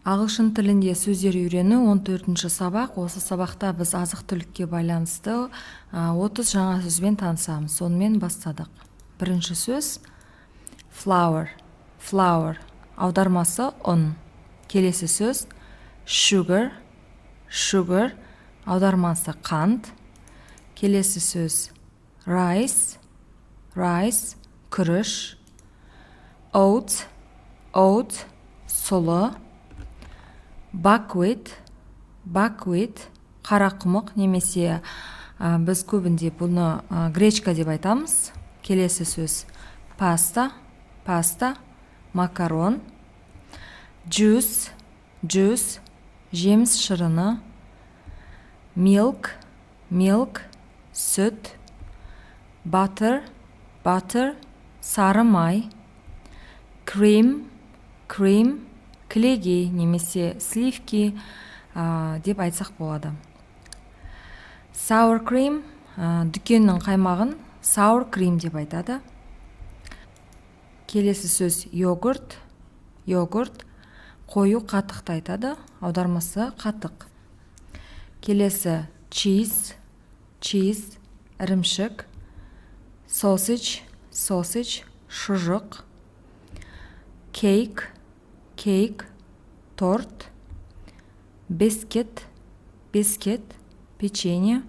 Ағылшын тілінде сөздер үйрену 14-ші сабақ. Осы сабақта біз азық-түлікке байланысты 30 жаңа сөзбен танысамыз. Сонымен бастадық. Бірінші сөз flour. Flour. Аудармасы ұн. Келесі сөз sugar. Sugar. Аудармасы қант. Келесі сөз rice. Rice. Күріш. Oat. Oat. Сұлы. Buckwheat. Buckwheat. Қарақұмық немесе біз көбінде бұны гречка деп айтамыз. Келесі сөз pasta. Pasta. Макарон. Juice. Juice. Жеміс шырыны. Milk. Milk. Сүт. Butter. Butter. Сары май. Cream. Cream. Кілегей немесе сливки деп айтсақ болады. Sour cream. Дүкеннің қаймағын sour cream деп айтады. Келесі сөз йогурт. Йогурт. Қою қатықты айтады. Аудармасы қатық. Келесі cheese. Cheese. Ірімшік. Sausage. Sausage. Шұжық. Cake. Cake. Торт. Biscuit. Biscuit. Печенье.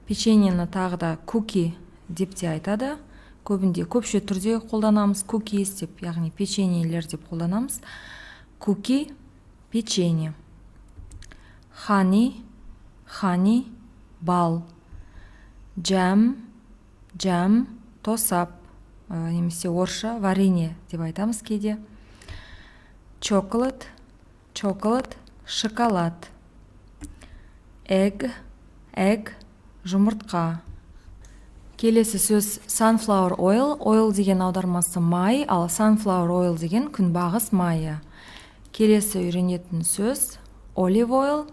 Печеньені тағы да cookie деп те айтады. Көбінде көпше түрде қолданамыз cookies деп, яғни печеньелер деп қолданамыз. Cookie. Печенье. Honey. Honey. Бал. Jam. Jam. Тосап. Немесе орысша варенье деп айтамыз кейде. Chocolate. Chocolate. Шоколад. Egg. Egg. Жұмыртқа. Келесі сөз sunflower oil. Oil деген аудармасы май, ал sunflower oil деген күнбағыс майы. Келесі үйренетін сөз olive oil.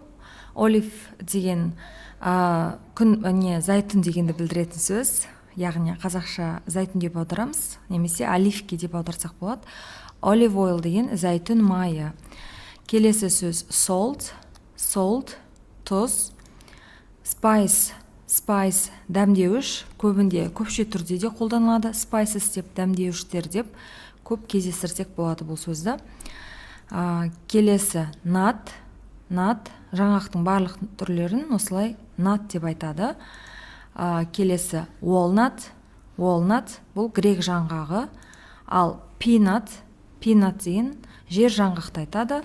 Olive деген зәйтүн дегенді білдіретін сөз. Яғни қазақша зәйтүн деп аударамыз, немесе оливки деп аударсақ болады. Olive oil деген зәйтүн майы. Келесі сөз salt. Salt. Тұз. Spice. Spice. Дәмдеуіш. Көбінде көпше түрде де қолданылады. Spices деп дәмдеуіштер деп көп кездестірсек болады бұл сөзді. Келесі nut. Nut. Жаңғақтың барлық түрлерін осылай nut деп айтады. Келесі walnut. Walnut. Бұл грек жаңғағы. Ал peanut. Peanut деген жер жаңғақты айтады.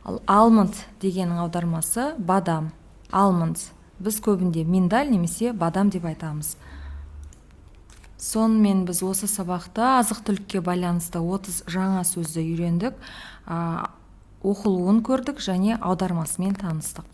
Ал almond дегеннің аудармасы бадам. Almond. Біз көбінде миндаль немесе бадам деп айтамыз. Сонымен біз осы сабақта азық-түлікке байланысты 30 жаңа сөзді үйрендік, оқылуын көрдік және аудармасымен таныстық.